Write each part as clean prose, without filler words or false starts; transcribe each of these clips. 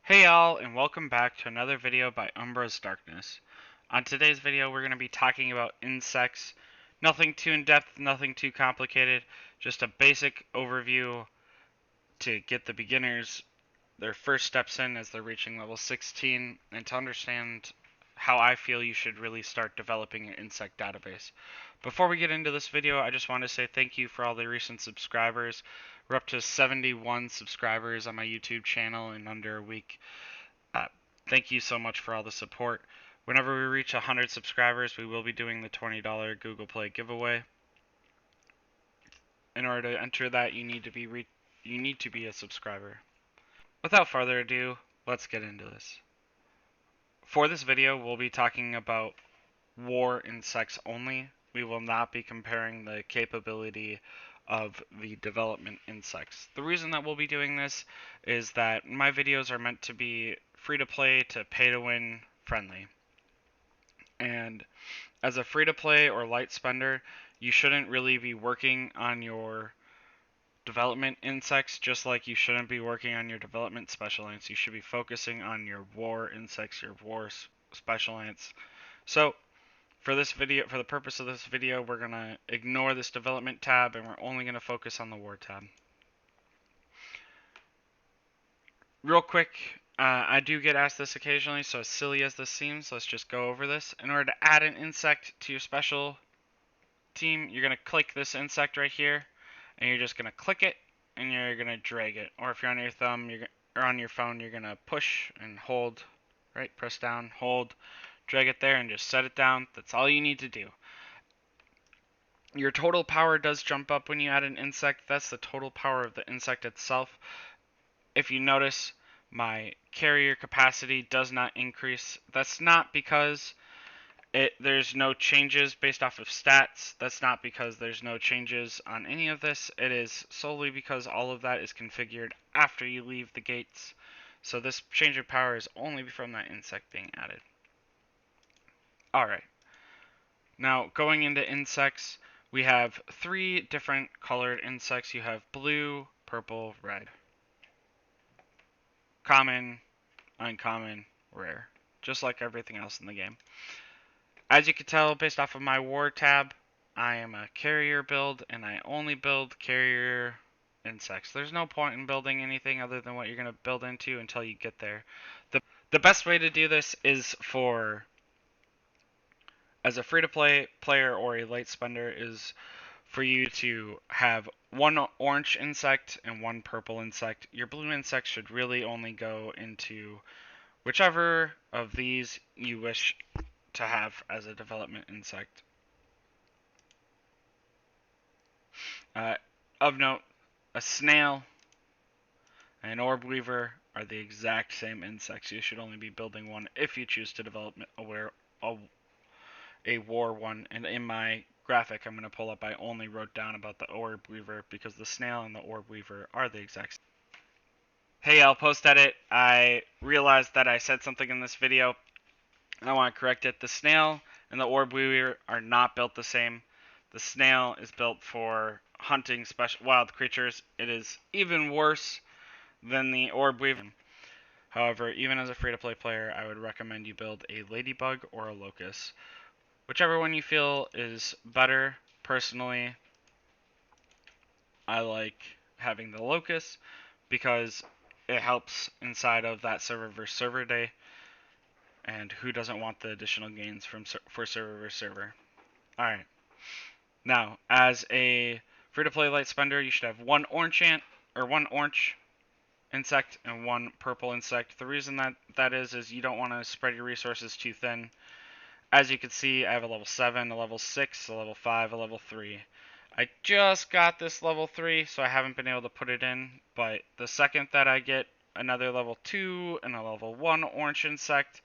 Hey y'all, and welcome back to another video by UmbrasDarkness. On today's video, we're going to be talking about insects. Nothing too in-depth, nothing too complicated, just a basic overview to get the beginners their first steps in as they're reaching level 16, and to understand how I feel you should really start developing your insect database. Before we get into this video, I just want to say thank you for all the recent subscribers. We're up to 71 subscribers on my YouTube channel in under a week. Uh, Thank you so much for all the support. Whenever we reach 100 subscribers, we will be doing the $20 Google Play giveaway. In order to enter that, you need to be a subscriber. Without further ado, let's get into this. For this video, we'll be talking about war insects only. We will not be comparing the capability of the development insects. The reason that we'll be doing this is that my videos are meant to be free to play to pay to win friendly. And as a free to play or light spender, you shouldn't really be working on your development insects just like you shouldn't be working on your development special ants. You should be focusing on your war insects, your war special ants. So for this video, for the purpose of this video, we're going to ignore this development tab and we're only going to focus on the war tab. Real quick, I do get asked this occasionally, so as silly as this seems, let's just go over this. In order to add an insect to your special team, you're going to click this insect right here, and you're just going to click it, and you're going to drag it. Or if you're on your thumb, or on your phone, you're going to push and hold, right? Press down, hold, drag it there, and just set it down. That's all you need to do. Your total power does jump up when you add an insect. That's the total power of the insect itself. If you notice, my carrier capacity does not increase. That's not because there's no changes based off of stats. That's not because there's no changes on any of this. It is solely because all of that is configured after you leave the gates. So this change of power is only from that insect being added. Alright. Now, going into insects, we have 3 different colored insects. You have blue, purple, red. Common, uncommon, rare. Just like everything else in the game. As you can tell, based off of my war tab, I am a carrier build, and I only build carrier insects. There's no point in building anything other than what you're going to build into until you get there. The best way to do this is as a free-to-play player or a light spender, is for you to have one orange insect and one purple insect. Your blue insect should really only go into whichever of these you wish to have as a development insect. Of note, a snail and an orb weaver are the exact same insects. You should only be building one if you choose to develop a war one. And in my graphic I'm going to pull up, I only wrote down about the orb weaver because the snail and the orb weaver are the exact same. Hey, I'll post edit. I realized that I said something in this video. I want to correct it. The snail and the orb weaver are not built the same. The snail is built for hunting special wild creatures. It is even worse than the orb weaver. However, even as a free-to-play player, I would recommend you build a ladybug or a locust. Whichever one you feel is better. Personally, I like having the locust because it helps inside of that server versus server day. And who doesn't want the additional gains for server versus server? Alright. Now, as a free-to-play light spender, you should have one orange insect and one purple insect. The reason that is you don't want to spread your resources too thin. As you can see, I have a level 7, a level 6, a level 5, a level 3. I just got this level 3, so I haven't been able to put it in, but the second that I get another level 2 and a level 1 orange insect,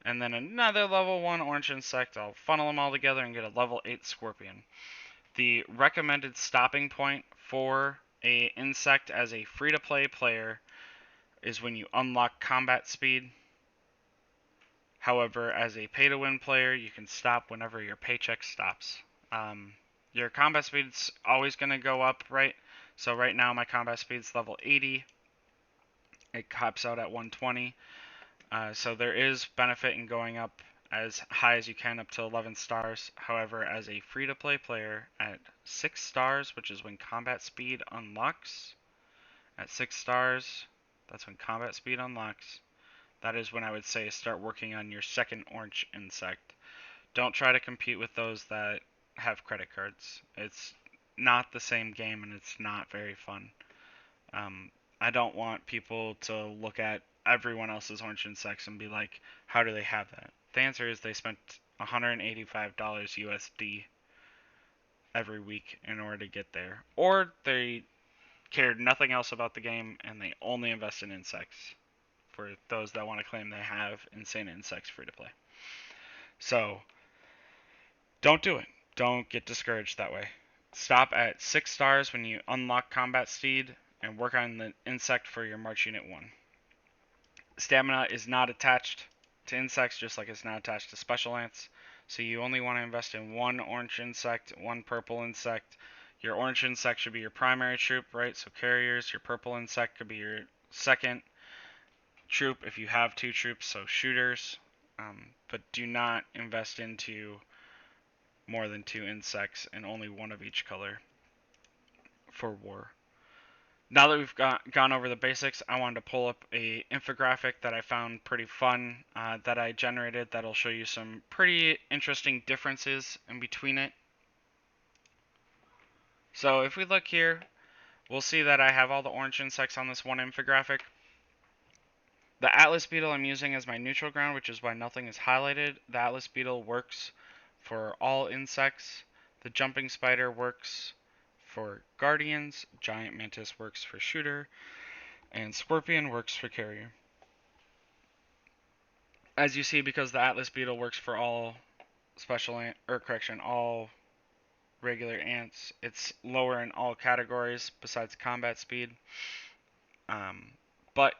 and then another level 1 orange insect, I'll funnel them all together and get a level 8 scorpion. The recommended stopping point for a insect as a free-to-play player is when you unlock combat speed. However, as a pay-to-win player, you can stop whenever your paycheck stops. Your combat speed's always going to go up, right? So right now my combat speed's level 80. It caps out at 120. So there is benefit in going up as high as you can up to 11 stars. However, as a free-to-play player at 6 stars, which is when combat speed unlocks, at 6 stars, that's when combat speed unlocks. That is when I would say start working on your second orange insect. Don't try to compete with those that have credit cards. It's not the same game and it's not very fun. Um, I don't want people to look at everyone else's orange insects and be like, how do they have that? The answer is they spent $185 USD every week in order to get there. Or they cared nothing else about the game and they only invest in insects, for those that want to claim they have insane insects free to play. So don't do it. Don't get discouraged that way. Stop at 6 stars when you unlock Combat Steed and work on the insect for your March Unit 1. Stamina is not attached to insects, just like it's not attached to special ants. So you only want to invest in one orange insect, one purple insect. Your orange insect should be your primary troop, right? So carriers. Your purple insect could be your second troop if you have 2 troops, so shooters. But do not invest into more than 2 insects and only one of each color for war. Now that we've gone over the basics, I wanted to pull up a infographic that I found pretty fun that I generated that'll show you some pretty interesting differences in between it. So if we look here, we'll see that I have all the orange insects on this one infographic. The Atlas beetle I'm using as my neutral ground, which is why nothing is highlighted. The Atlas beetle works for all insects. The jumping spider works for guardians. Giant mantis works for shooter. And scorpion works for carrier. As you see, because the Atlas beetle works for all all regular ants, it's lower in all categories besides combat speed. But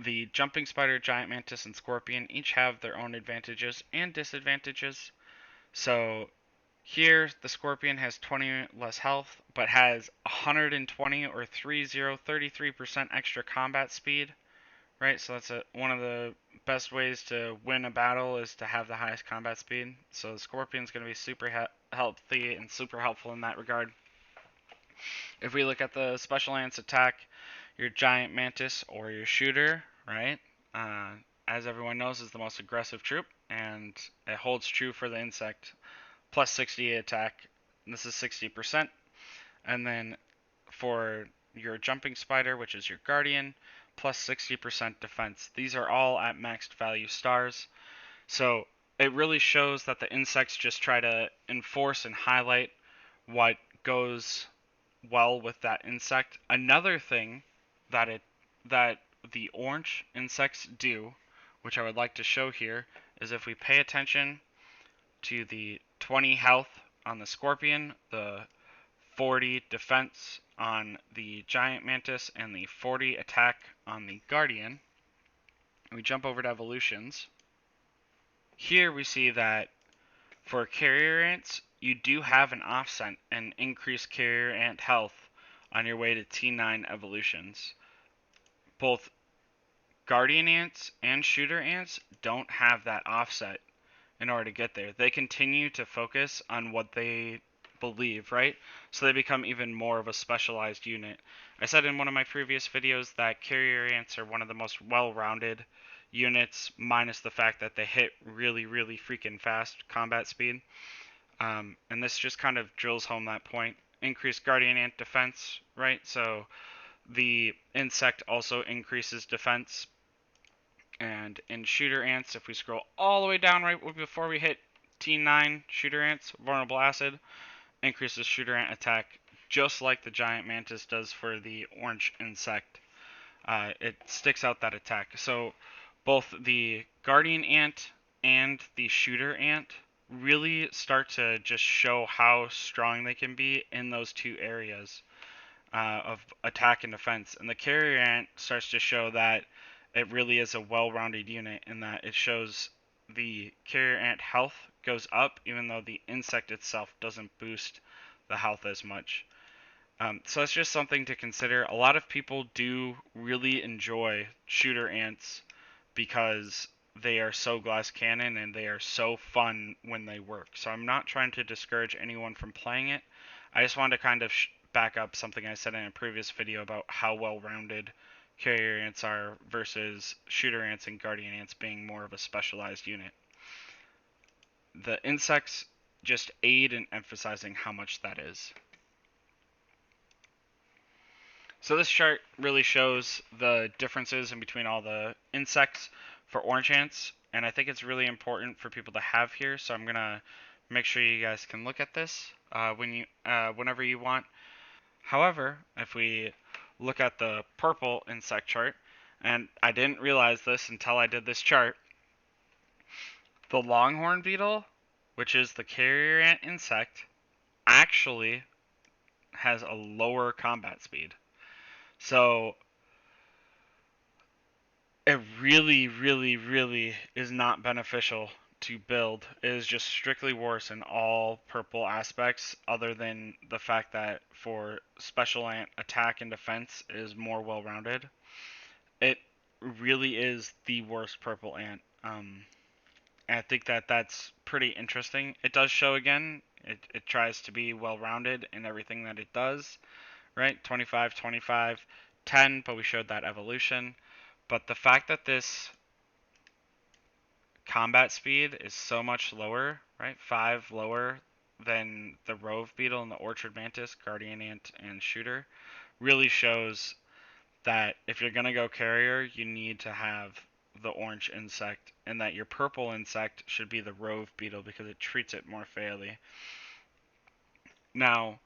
the jumping spider, giant mantis, and scorpion each have their own advantages and disadvantages. So here, the scorpion has 20 less health, but has 120 or 33% extra combat speed. Right, so that's one of the best ways to win a battle is to have the highest combat speed. So the Scorpion's going to be super healthy and super helpful in that regard. If we look at the Special Ants attack, your Giant Mantis or your Shooter, right, as everyone knows, is the most aggressive troop, and it holds true for the insect. Plus 60 attack, and this is 60%. And then for your Jumping Spider, which is your Guardian, plus 60% defense. These are all at maxed value stars. So it really shows that the insects just try to enforce and highlight what goes well with that insect. Another thing that the orange insects do, which I would like to show here, is if we pay attention to the 20 health on the scorpion, the 40 defense on the giant mantis, and the 40 attack on the guardian. And we jump over to evolutions. Here we see that for carrier ants, you do have an offset and increased carrier ant health on your way to T9 evolutions. Both guardian ants and shooter ants don't have that offset in order to get there. They continue to focus on what they believe, right? So they become even more of a specialized unit. I said in one of my previous videos that carrier ants are one of the most well-rounded units, minus the fact that they hit really, really freaking fast combat speed. And this just kind of drills home that point. Increased guardian ant defense, right? So the insect also increases defense. And in shooter ants, if we scroll all the way down right before we hit T9 shooter ants, vulnerable acid increases shooter ant attack just like the giant mantis does for the orange insect. It sticks out that attack. So both the guardian ant and the shooter ant really start to just show how strong they can be in those two areas of attack and defense. And the carrier ant starts to show that it really is a well-rounded unit in that it shows the carrier ant health goes up even though the insect itself doesn't boost the health as much. So it's just something to consider. A lot of people do really enjoy shooter ants because they are so glass cannon and they are so fun when they work. So I'm not trying to discourage anyone from playing it. I just wanted to kind of back up something I said in a previous video about how well-rounded carrier ants are versus shooter ants and guardian ants being more of a specialized unit. The insects just aid in emphasizing how much that is. So this chart really shows the differences in between all the insects for orange ants, and I think it's really important for people to have here. So I'm gonna make sure you guys can look at this whenever you want. However, if we look at the purple insect chart, and I didn't realize this until I did this chart, the longhorn beetle, which is the carrier ant insect, actually has a lower combat speed. So it really is not beneficial to build. It is just strictly worse in all purple aspects, other than the fact that for special ant attack and defense is more well rounded. It really is the worst purple ant. I think that that's pretty interesting. It does show again. It tries to be well rounded in everything that it does, right? 25, 25, 10, but we showed that evolution. But the fact that this combat speed is so much lower, right? 5 lower than the Rove Beetle and the Orchard Mantis, Guardian Ant, and Shooter, really shows that if you're going to go carrier, you need to have the orange insect, and that your purple insect should be the Rove Beetle because it treats it more fairly. Now,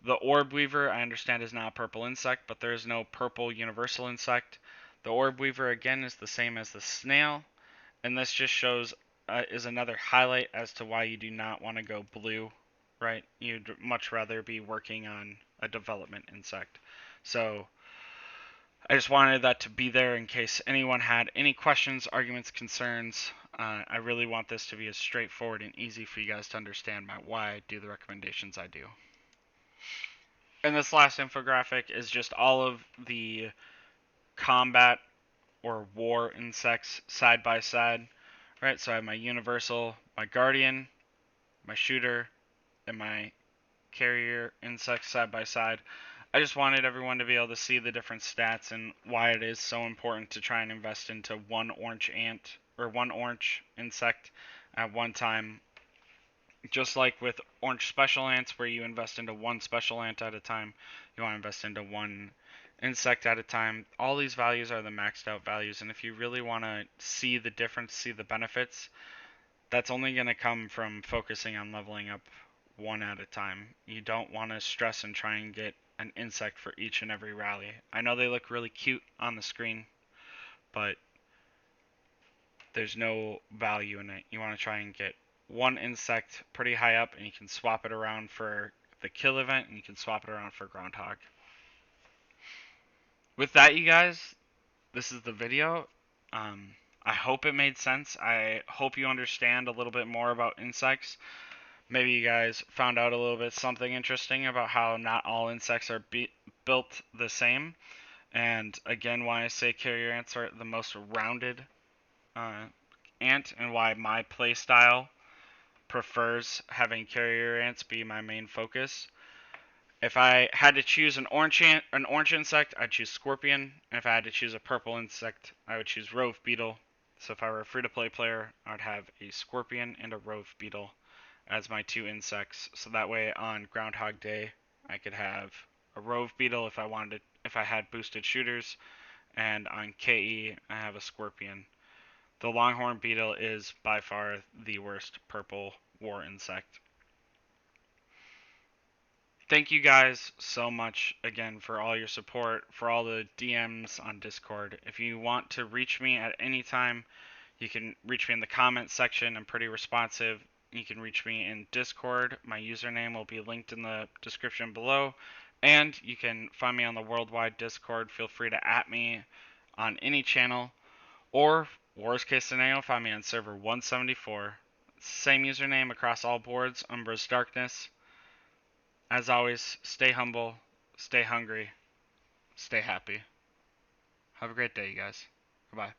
the Orb Weaver, I understand, is not a purple insect, but there is no purple universal insect. The Orb Weaver, again, is the same as the snail, and this just shows is another highlight as to why you do not want to go blue, right? You'd much rather be working on a development insect. So I just wanted that to be there in case anyone had any questions, arguments, concerns. I really want this to be as straightforward and easy for you guys to understand why I do the recommendations I do. And this last infographic is just all of the combat or war insects side by side. Right, so I have my universal, my guardian, my shooter, and my carrier insects side by side. I just wanted everyone to be able to see the different stats and why it is so important to try and invest into one orange ant or one orange insect at one time. Just like with orange special ants, where you invest into one special ant at a time, you want to invest into one insect at a time. All these values are the maxed out values, and if you really want to see the difference, see the benefits, that's only going to come from focusing on leveling up one at a time. You don't want to stress and try and get an insect for each and every rally. I know they look really cute on the screen, but there's no value in it. You want to try and get one insect pretty high up, and you can swap it around for the kill event, and you can swap it around for groundhog. With that, you guys, this is the video. I hope it made sense. I hope you understand a little bit more about insects. Maybe you guys found out a little bit something interesting about how not all insects are built the same. And again, why I say carrier ants are the most rounded ant, and why my playstyle prefers having carrier ants be my main focus. If I had to choose an orange insect, I'd choose scorpion. And if I had to choose a purple insect, I would choose rove beetle. So if I were a free-to-play player, I'd have a scorpion and a rove beetle as my two insects. So that way on Groundhog Day, I could have a rove beetle if I wanted, if I had boosted shooters, and on KE, I have a scorpion. The longhorn beetle is by far the worst purple war insect. Thank you guys so much again for all your support, for all the DMs on Discord. If you want to reach me at any time, you can reach me in the comments section. I'm pretty responsive. You can reach me in Discord. My username will be linked in the description below. And you can find me on the worldwide Discord. Feel free to @ me on any channel. Or, worst case scenario, find me on server 174. Same username across all boards, UmbrasDarkness. As always, stay humble, stay hungry, stay happy. Have a great day, you guys. Goodbye.